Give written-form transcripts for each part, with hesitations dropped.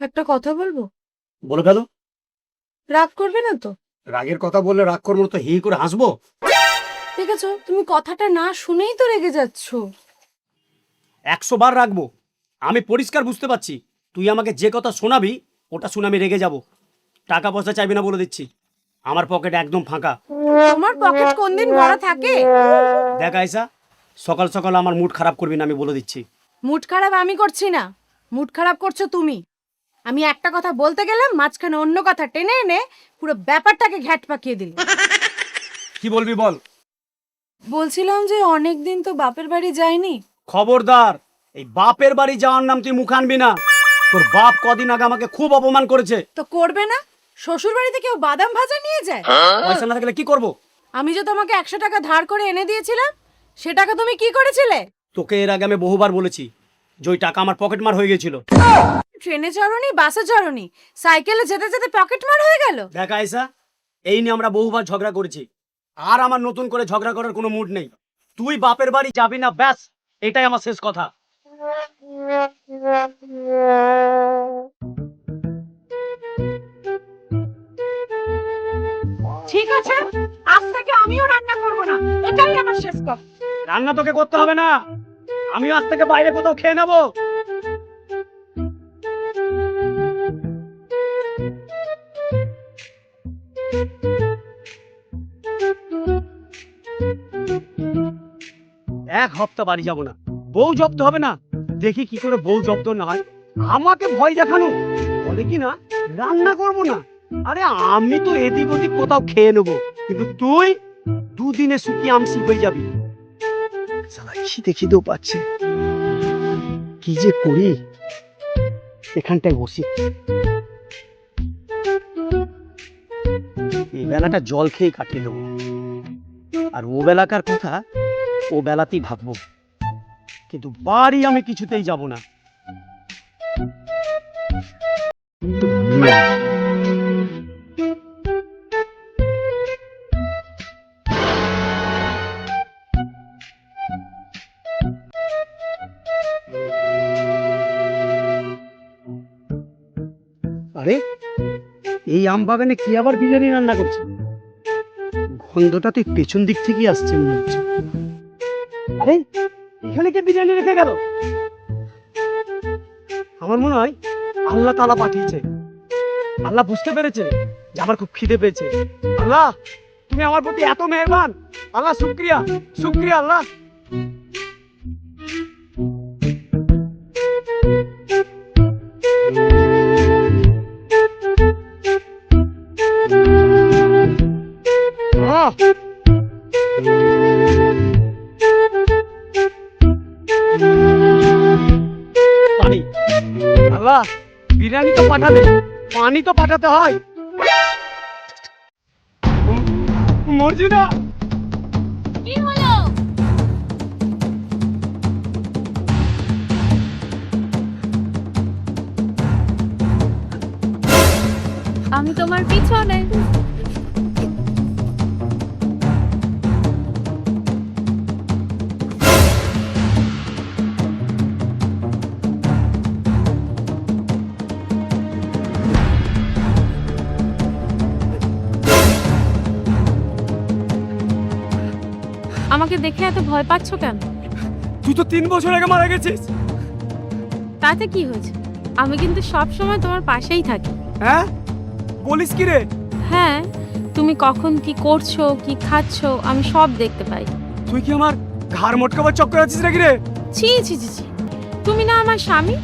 একটা কথা বলবো? বলে ফেলো। রাগ করবে না তো? রাগের কথা বললে রাগ করবো না তো হি করে হাসবো? দেখেছো, তুমি কথাটা না শুনেই তো রেগে যাচ্ছ। 100 বার রাখবো। আমি পরিষ্কার বুঝতে পারছি তুই আমাকে যে কথা শোনাবি ওটা শুনে আমি রেগে যাব। টাকা পয়সা চাইবি না বলে দিচ্ছি, আমার পকেট একদম ফাঁকা। তোমার পকেট কোন দিন ভরা থাকে? দেখ আয়সা, সকাল সকাল আমার মুড খারাপ করবি না, আমি বলে দিচ্ছি। মুড খারাপ আমি করছি না, মুড খারাপ করছো তুমি। আমি একটা কথা বলতে গেলাম, মাঝখানে অন্য কথা টেনে এনে পুরো ব্যাপারটাকে ঘ্যাট পাকিয়ে দিল। কি বলবি বল। বলছিলাম যে অনেক দিন তো বাপের বাড়ি যাইনি। খবরদার, এই বাপের বাড়ি যাওয়ার নাম তুই মুখ আনবি না। তোর বাপ কদিন আগে আমাকে খুব অপমান করেছে। তো করবে না? শ্বশুর বাড়িতে কেউ বাদাম ভাজা নিয়ে যায়? পয়সা না থাকলে কি করব? আমি যে তোমাকে 100 টাকা ধার করে এনে দিয়েছিলাম, সে টাকা তুমি কি করেছিলে? তোকে এর আগে আমি বহুবার বলেছি যে ওই টাকা আমার পকেট মার হয়ে গেছিল। ট্রেনে চড়নি, বাসে চড়নি, সাইকেলে যেতে যেতে পকেট মার হয়ে গেল। দেখ আয়সা, এই নিয়ে আমরা বহুবার ঝগড়া করেছি, আর আমার নতুন করে ঝগড়া করার কোনো মুড নেই। তুই বাপের বাড়ি যাবি না, ব্যাস এটাই আমার শেষ কথা। ঠিক আছে, আজ থেকে আমিও রান্না করব না, এটাই আমার শেষ কথা। রান্না তোকে করতে হবে না, আমি আজ থেকে বাইরে কোথাও খেয়ে নেবো। এক হপ্তাহ বাড়ি যাব না, বউ জব্দ হবে না। দেখি কি করে বউ জব্দ না হয়। আমাকে ভয় দেখানো, বলে কি না রান্না করব না। আরে আমি তো এদিক ওদিক কোথাও খেয়ে নেবো, কিন্তু তুই দুদিনে শুকিয়ে আমসি হয়ে যাবি। সালা খিদে খিদেও পাচ্ছে, কি যে করি। এখানটায় বসি, এই বেলাটা জল খেয়ে কাটিয়ে দেবো, আর ও বেলাকার কথা ও বেলাতেই ভাববো। কিন্তু বাড়ি আমি কিছুতেই যাব না। আরে এই আম বাগানে কি আবার বিরিয়ানি রান্না করছে? গন্ধটা তো পেছন দিক থেকেই আসছে মনে হচ্ছে। আরে এখানে কে বিরিয়ানি রেখে গেল? আমার মনে হয় আল্লাহ তাআলা পাঠিয়েছে। আল্লাহ বুঝতে পেরেছে যে আমার খুব খিদে পেয়েছে। আল্লাহ তুমি আমার প্রতি এত মেহেরবান। আল্লাহ শুকরিয়া, শুকরিয়া আল্লাহ। আহ! পানি। আল্লাহ বিরিয়ানি তো পাঠালে, পানি তো পাঠাতে হয়। মর্জিনা, কি হলো? আমি তোমার পিছনে। আমাকে দেখে এত ভয় পাচ্ছ কেন? তুই তো 3 বছর আগে মারা গেছিস। তাতে কি হয়েছে? আমি কিন্তু সব সময় তোমার পাশেই থাকি। হ্যাঁ বলিস কি রে? হ্যাঁ, তুমি কখন কি করছো, কি খাচ্ছো, আমি সব দেখতে পাই। তুই কি আমার ঘাড় মটকাবার চক্কর আছিস নাকি রে? ছি ছি ছি ছি, তুমি না আমার স্বামী,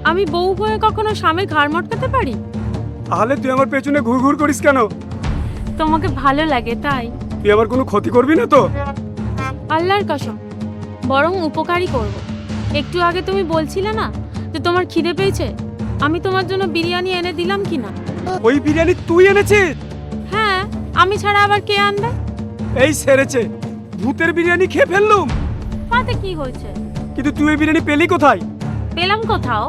আমি বউ হয়ে কখনো স্বামীর ঘাড় মটকাতে পারি? তাহলে তুই আমার পেছনে ঘুরঘুর করিস কেন? তোমাকে ভালো লাগে তাই। তুই আমার কোনো ক্ষতি করবি না তো? আল্লাহর কসম, বরং উপকারই করব। একটু আগে তুমি বলছিলে না যে তোমার খিদে পেয়েছে, আমি তোমার জন্য বিরিয়ানি এনে দিলাম কি না? ওই বিরিয়ানি তুই এনেছিস? হ্যাঁ, আমি ছাড়া আবার কে আনবে? এই সেরেছে, ভূতের বিরিয়ানি খেয়ে ফেললুম। তাতে কি হয়েছে? কিন্তু তুই এই বিরিয়ানি পেলি কোথায়? পেলাম কোথাও?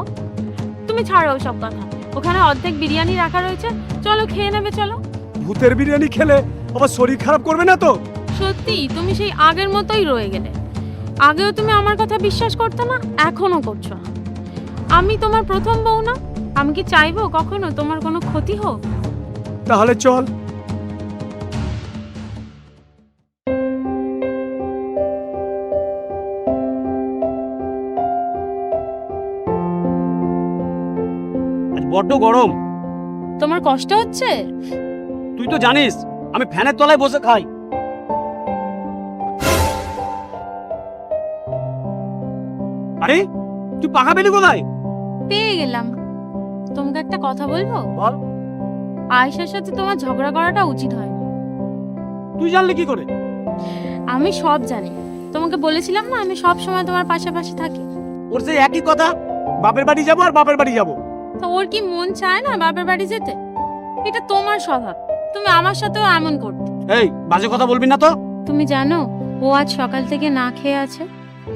তুমি ছাড়ো সব কথা, ওখানে অর্ধেক বিরিয়ানি রাখা রয়েছে, চলো খেয়ে নেবে চলো। ভূতের বিরিয়ানি খেলে আবার শরীর খারাপ করবে না তো? সত্যি তুমি সেই আগের মতোই রয়ে গেলে। আগেও তুমি আমার কথা বিশ্বাস করতে না, এখনো করছো না। আমি তোমার প্রথম বউ না, আমি কি চাইবো কখনো তোমার কোনো ক্ষতি হোক? তাহলে চল। আজ বড্ড গরম। তোমার কষ্ট হচ্ছে? তুই তো জানিস আমি ফ্যানের তলায় বসে খাই। আরে তুই পাখা পেলি কোথায়? পেয়ে গেলাম। তোমাকে একটা কথা বলবো? বল। আয়েশার সাথে তোমার ঝগড়া করাটা উচিত হয় না। তুই জানলি কি করে? আমি সব জানি। তোমাকে বলেছিলাম না আমি সব সময় তোমার পাশাপাশি থাকি। ওর সেই একই কথা, বাপের বাড়ি যাবো আর বাপের বাড়ি যাবো। তো ওর কি মন চায় না বাপের বাড়ি যেতে? এটা তোমার স্বভাব, তুমি আমার সাথেও এমন করতে। এই বাজে কথা বলবি না তো। তুমি জানো ও আজ সকাল থেকে না খেয়ে আছে?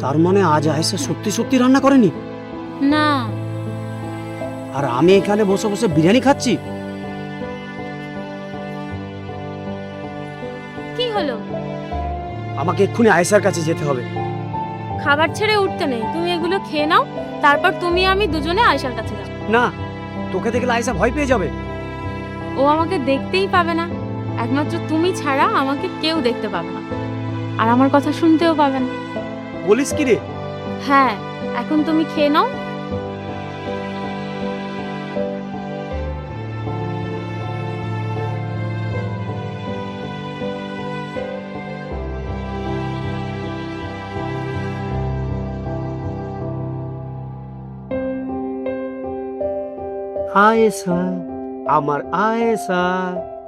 তার মানে আজ আয়েশা সত্যি সত্যি রান্না করেনি? না। আর আমি এখানে বসে বসে বিরিয়ানি খাচ্ছি। কি হলো? আমাকে এক্ষুনি আয়েশার কাছে যেতে হবে। খাবার ছেড়ে উঠতে নেই, তুমি এগুলো খেয়ে নাও, তারপর তুমি আমি দুজনে আয়েশার কাছে যাবো। না, তোকে দেখলে আয়েশা ভয় পেয়ে যাবে। ও আমাকে দেখতেই পাবে না, একমাত্র তুমি ছাড়া আমাকে কেউ দেখতে পাবে না, আর আমার কথা শুনতেও পাবে না। বলিস কি রে? হ্যাঁ, এখন তুমি খেয়ে নাও। আয়েশা, আমার আয়েশা।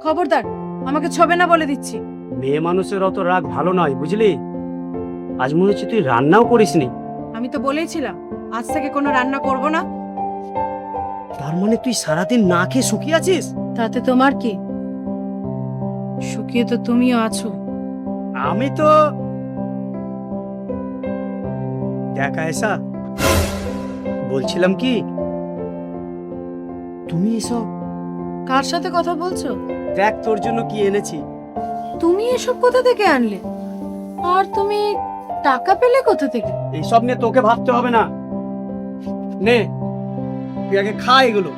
খবরদার, আমাকে ছবে না বলে দিচ্ছি। মেয়ে মানুষের অত রাগ ভালো নয়, বুঝলি? আজ মনে হচ্ছে তুই রান্নাও করিসনি। আমি তো বলেইছিলাম আজ থেকে কোনো রান্না করব না। তার মানে তুই সারাদিন না খেয়ে শুকিয়ে আছিস? তাতে তোমার কি? শুকিয়ে তো তুমিও আছো। আমি তো দেখ আয়েশা, বলছিলাম কি, তুমি এসব কার সাথে কথা বলছো? দেখ তোর জন্য কি এনেছি। তুমি এসব কোথা থেকে আনলে? আর তুমি টাকা পেলে কোথা থেকে? এইসব নিয়ে তোকে ভাবতে হবে না। নে, তুই আগে খা এগুলো।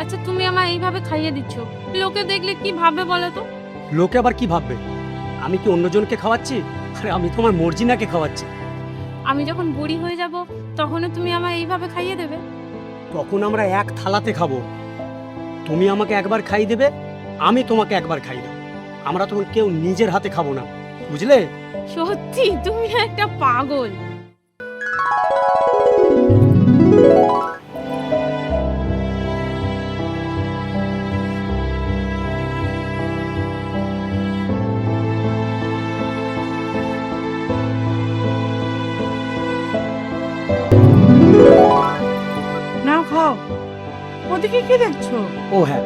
আচ্ছা, তুমি আমায় এইভাবে খাইয়ে দিচ্ছ, লোকে দেখলে কি ভাববে বলো তো? লোকে আবার কি ভাববে? আমি কি অন্যজনকে খাওয়াচ্ছি? আরে আমি তোমার মর্জিনাকে খাওয়াচ্ছি। আমি যখন বুড়ি হয়ে যাব তখনও তুমি আমায় এইভাবে খাইয়ে দেবে? তখন আমরা এক থালাতে খাবো। তুমি আমাকে একবার খাইয়ে দেবে, আমি তোমাকে একবার খাইয়ে দেবো। আমরা তখন কেউ নিজের হাতে খাবো না, বুঝলে? সত্যি তুমি একটা পাগল। নাও খাও। ওদিকে কি দেখছো? ও হ্যাঁ,